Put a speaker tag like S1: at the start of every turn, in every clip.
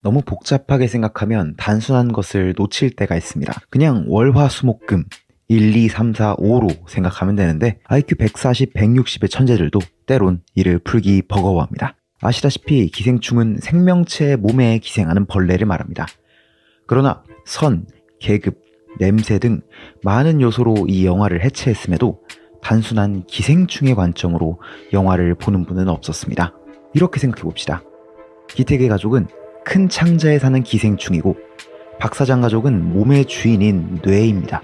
S1: 너무 복잡하게 생각하면 단순한 것을 놓칠 때가 있습니다. 그냥 월화수목금 1, 2, 3, 4, 5로 생각하면 되는데 IQ 140, 160의 천재들도 때론 이를 풀기 버거워합니다. 아시다시피 기생충은 생명체의 몸에 기생하는 벌레를 말합니다. 그러나 선, 계급, 냄새 등 많은 요소로 이 영화를 해체했음에도 단순한 기생충의 관점으로 영화를 보는 분은 없었습니다. 이렇게 생각해봅시다. 기택의 가족은 큰 창자에 사는 기생충이고 박사장 가족은 몸의 주인인 뇌입니다.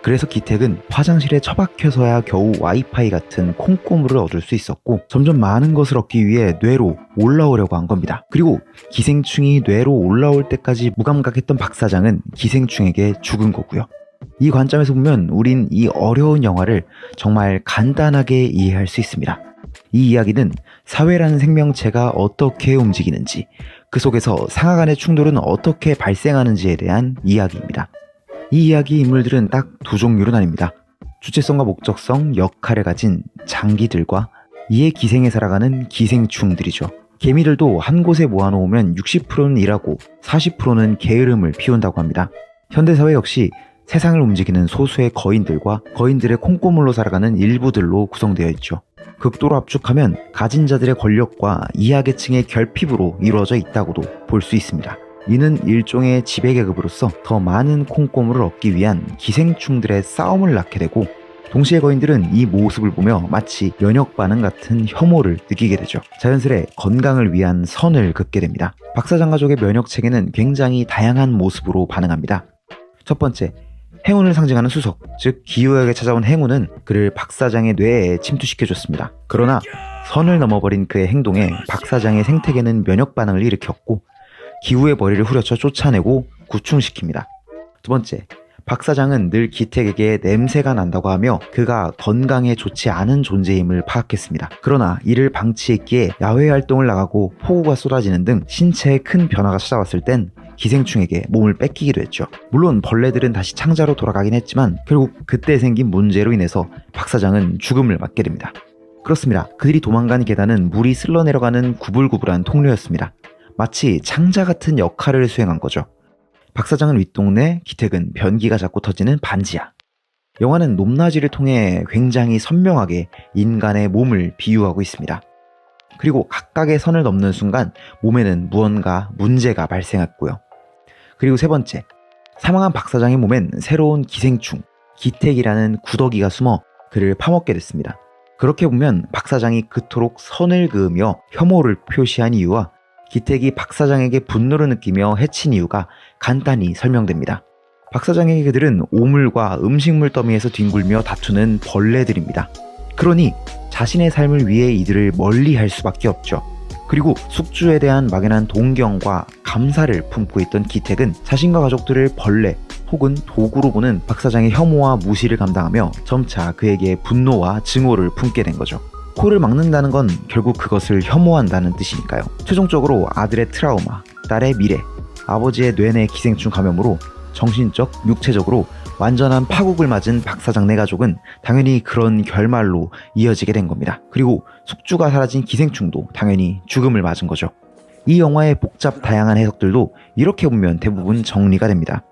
S1: 그래서 기택은 화장실에 처박혀서야 겨우 와이파이 같은 콩고물을 얻을 수 있었고 점점 많은 것을 얻기 위해 뇌로 올라오려고 한 겁니다. 그리고 기생충이 뇌로 올라올 때까지 무감각했던 박사장은 기생충에게 죽은 거고요. 이 관점에서 보면 우린 이 어려운 영화를 정말 간단하게 이해할 수 있습니다. 이 이야기는 사회라는 생명체가 어떻게 움직이는지, 그 속에서 상하 간의 충돌은 어떻게 발생하는지에 대한 이야기입니다. 이 이야기의 인물들은 딱 두 종류로 나뉩니다. 주체성과 목적성, 역할을 가진 장기들과 이에 기생해 살아가는 기생충들이죠. 개미들도 한 곳에 모아놓으면 60%는 일하고 40%는 게으름을 피운다고 합니다. 현대사회 역시 세상을 움직이는 소수의 거인들과 거인들의 콩고물로 살아가는 일부들로 구성되어 있죠. 극도로 압축하면 가진 자들의 권력과 이하계층의 결핍으로 이루어져 있다고도 볼 수 있습니다. 이는 일종의 지배계급으로서 더 많은 콩고물을 얻기 위한 기생충들의 싸움을 낳게 되고, 동시에 거인들은 이 모습을 보며 마치 면역 반응 같은 혐오를 느끼게 되죠. 자연스레 건강을 위한 선을 긋게 됩니다. 박사장 가족의 면역 체계는 굉장히 다양한 모습으로 반응합니다. 첫 번째, 행운을 상징하는 수석, 즉 기우에게 찾아온 행운은 그를 박사장의 뇌에 침투시켜줬습니다. 그러나 선을 넘어버린 그의 행동에 박사장의 생태계는 면역 반응을 일으켰고 기우의 머리를 후려쳐 쫓아내고 구충시킵니다. 두 번째, 박사장은 늘 기택에게 냄새가 난다고 하며 그가 건강에 좋지 않은 존재임을 파악했습니다. 그러나 이를 방치했기에 야외 활동을 나가고 폭우가 쏟아지는 등 신체에 큰 변화가 찾아왔을 땐 기생충에게 몸을 뺏기기도 했죠. 물론 벌레들은 다시 창자로 돌아가긴 했지만 결국 그때 생긴 문제로 인해서 박사장은 죽음을 맞게 됩니다. 그렇습니다. 그들이 도망간 계단은 물이 쓸러내려가는 구불구불한 통로였습니다. 마치 창자 같은 역할을 수행한 거죠. 박사장은 윗동네, 기택은 변기가 자꾸 터지는 반지하. 영화는 높낮이를 통해 굉장히 선명하게 인간의 몸을 비유하고 있습니다. 그리고 각각의 선을 넘는 순간 몸에는 무언가 문제가 발생했고요. 그리고 세 번째, 사망한 박사장의 몸엔 새로운 기생충, 기택이라는 구더기가 숨어 그를 파먹게 됐습니다. 그렇게 보면 박사장이 그토록 선을 그으며 혐오를 표시한 이유와 기택이 박사장에게 분노를 느끼며 해친 이유가 간단히 설명됩니다. 박사장에게 그들은 오물과 음식물 더미에서 뒹굴며 다투는 벌레들입니다. 그러니 자신의 삶을 위해 이들을 멀리할 수밖에 없죠. 그리고 숙주에 대한 막연한 동경과 감사를 품고 있던 기택은 자신과 가족들을 벌레 혹은 도구로 보는 박사장의 혐오와 무시를 감당하며 점차 그에게 분노와 증오를 품게 된 거죠. 코를 막는다는 건 결국 그것을 혐오한다는 뜻이니까요. 최종적으로 아들의 트라우마, 딸의 미래, 아버지의 뇌내 기생충 감염으로 정신적, 육체적으로 완전한 파국을 맞은 박사장 네 가족은 당연히 그런 결말로 이어지게 된 겁니다. 그리고 숙주가 사라진 기생충도 당연히 죽음을 맞은 거죠. 이 영화의 복잡 다양한 해석들도 이렇게 보면 대부분 정리가 됩니다.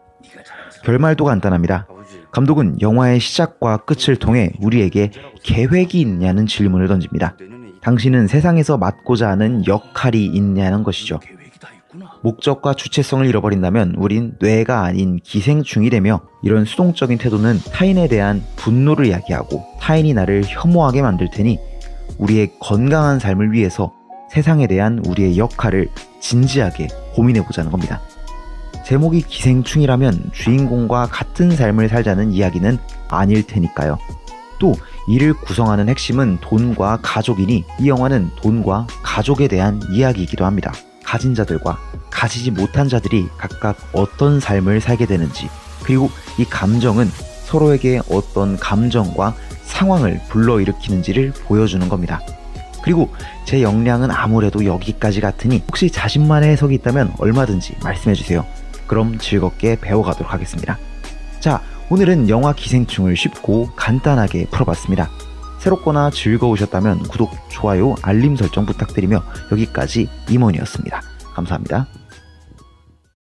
S1: 결말도 간단합니다. 감독은 영화의 시작과 끝을 통해 우리에게 계획이 있냐는 질문을 던집니다. 당신은 세상에서 맡고자 하는 역할이 있냐는 것이죠. 목적과 주체성을 잃어버린다면 우린 뇌가 아닌 기생충이 되며, 이런 수동적인 태도는 타인에 대한 분노를 야기하고 타인이 나를 혐오하게 만들 테니 우리의 건강한 삶을 위해서 세상에 대한 우리의 역할을 진지하게 고민해보자는 겁니다. 제목이 기생충이라면 주인공과 같은 삶을 살자는 이야기는 아닐 테니까요. 또 이를 구성하는 핵심은 돈과 가족이니 이 영화는 돈과 가족에 대한 이야기이기도 합니다. 가진 자들과 가지지 못한 자들이 각각 어떤 삶을 살게 되는지, 그리고 이 감정은 서로에게 어떤 감정과 상황을 불러일으키는지를 보여주는 겁니다. 그리고 제 역량은 아무래도 여기까지 같으니 혹시 자신만의 해석이 있다면 얼마든지 말씀해주세요. 그럼 즐겁게 배워가도록 하겠습니다. 자, 오늘은 영화 기생충을 쉽고 간단하게 풀어봤습니다. 새롭거나 즐거우셨다면 구독, 좋아요, 알림 설정 부탁드리며 여기까지 임원이었습니다. 감사합니다.